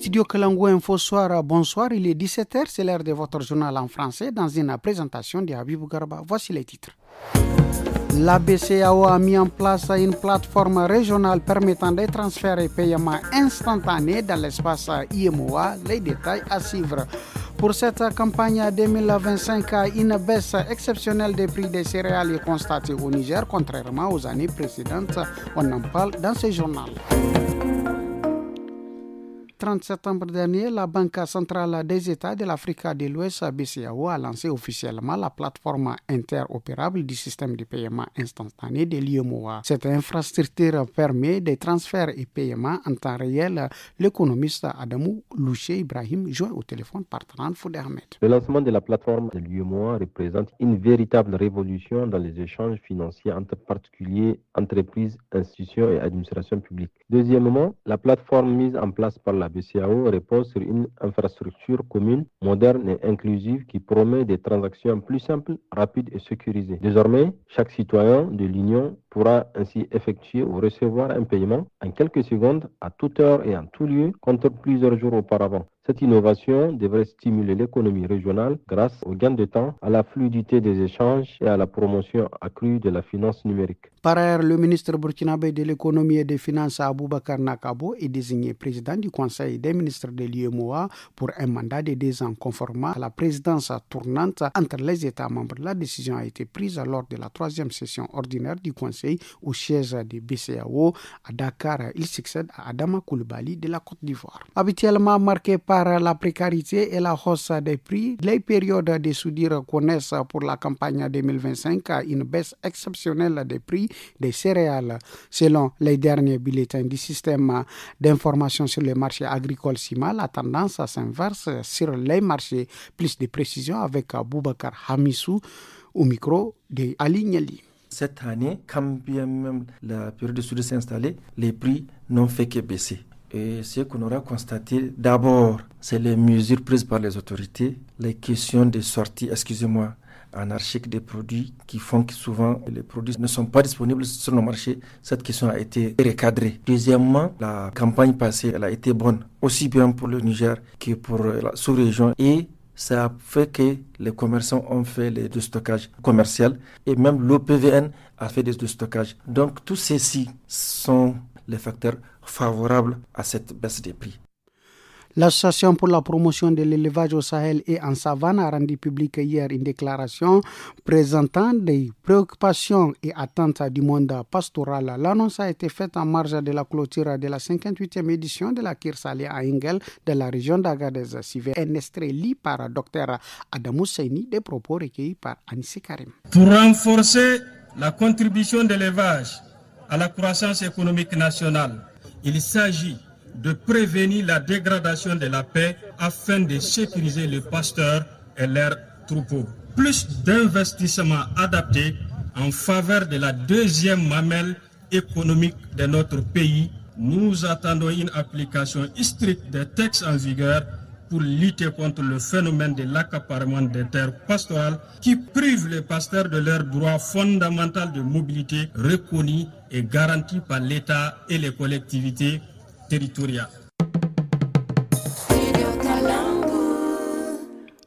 Studio Kalangu Info Soir, bonsoir, il est 17h, c'est l'heure de votre journal en français dans une présentation de Habib Garba. Voici les titres. La BCEAO a mis en place une plateforme régionale permettant des transferts et paiements instantanés dans l'espace IMOA. Les détails à suivre. Pour cette campagne 2025, une baisse exceptionnelle des prix des céréales est constatée au Niger, contrairement aux années précédentes. On en parle dans ce journal. 30 septembre dernier, la Banque centrale des États de l'Afrique de l'Ouest, BCEAO, a lancé officiellement la plateforme interopérable du système de paiement instantané de l'IMOA. Cette infrastructure permet des transferts et paiements en temps réel. L'économiste Adamou Louché Ibrahim joint au téléphone par Taran Foudé Ahmed. Le lancement de la plateforme de l'IMOA représente une véritable révolution dans les échanges financiers entre particuliers, entreprises, institutions et administrations publiques. Deuxièmement, la plateforme mise en place par la BCEAO repose sur une infrastructure commune, moderne et inclusive qui promet des transactions plus simples, rapides et sécurisées. Désormais, chaque citoyen de l'Union pourra ainsi effectuer ou recevoir un paiement en quelques secondes, à toute heure et en tout lieu, contre plusieurs jours auparavant. Cette innovation devrait stimuler l'économie régionale grâce au gain de temps, à la fluidité des échanges et à la promotion accrue de la finance numérique. Par ailleurs, le ministre burkinabé de l'économie et des finances Aboubakar Nakabo est désigné président du Conseil des ministres de l'IMOA pour un mandat de 2 ans conformément à la présidence tournante entre les États membres. La décision a été prise lors de la 3e session ordinaire du Conseil au siège de BCEAO à Dakar. Il succède à Adama Koulibaly de la Côte d'Ivoire. Habituellement marqué par la précarité et la hausse des prix, les périodes de soudure connaissent pour la campagne 2025 une baisse exceptionnelle des prix des céréales. Selon les derniers bulletins du système d'information sur les marchés agricoles CIMA, la tendance s'inverse sur les marchés. Plus de précisions avec Boubacar Hamissou au micro de Ali Niali. Cette année, quand bien même la période de soudure s'est installée, les prix n'ont fait que baisser. Et ce qu'on aura constaté, d'abord, c'est les mesures prises par les autorités, les questions de sortie, anarchique des produits qui font que souvent les produits ne sont pas disponibles sur nos marchés. Cette question a été recadrée. Deuxièmement, la campagne passée, elle a été bonne, aussi bien pour le Niger que pour la sous-région. Et ça a fait que les commerçants ont fait les déstockages commerciaux et même l'OPVN a fait des déstockages. Donc, tous ceux-ci sont les facteurs favorables à cette baisse des prix. L'Association pour la promotion de l'élevage au Sahel et en savane a rendu publique hier une déclaration présentant des préoccupations et attentes du monde pastoral. L'annonce a été faite en marge de la clôture de la 58e édition de la Kir Saleh à Ingel de la région d'Agadez. Suivi un extrait lu par Dr Adamou Seini, des propos recueillis par Anissé Karim. Pour renforcer la contribution de l'élevage à la croissance économique nationale, il s'agit de prévenir la dégradation de la paix afin de sécuriser les pasteurs et leurs troupeaux. Plus d'investissements adaptés en faveur de la deuxième mamelle économique de notre pays. Nous attendons une application stricte des textes en vigueur pour lutter contre le phénomène de l'accaparement des terres pastorales qui prive les pasteurs de leur droit fondamental de mobilité reconnu et garanti par l'État et les collectivités territoriales.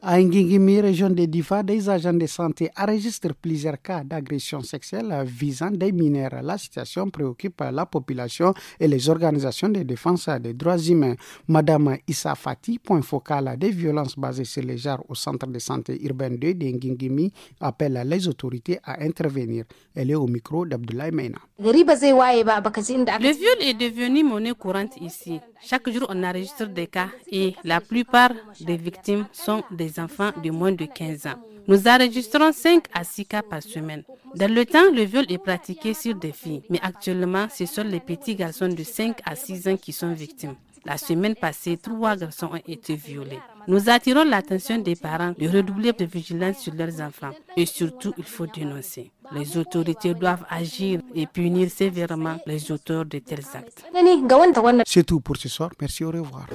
À Ngingimi, région de Difa, des agents de santé enregistrent plusieurs cas d'agression sexuelle visant des mineurs. La situation préoccupe la population et les organisations de défense des droits humains. Madame Issa Fati, point focal des violences basées sur les genres au centre de santé urbain 2 de Ngingimi, appelle les autorités à intervenir. Elle est au micro d'Abdoulaye Meina. Le viol est devenu monnaie courante ici. Chaque jour, on enregistre des cas et la plupart des victimes sont des enfants de moins de 15 ans. Nous enregistrons 5 à 6 cas par semaine. Dans le temps, le viol est pratiqué sur des filles, mais actuellement, ce sont les petits garçons de 5 à 6 ans qui sont victimes. La semaine passée, 3 garçons ont été violés. Nous attirons l'attention des parents de redoubler de vigilance sur leurs enfants. Et surtout, il faut dénoncer. Les autorités doivent agir et punir sévèrement les auteurs de tels actes. C'est tout pour ce soir. Merci, au revoir.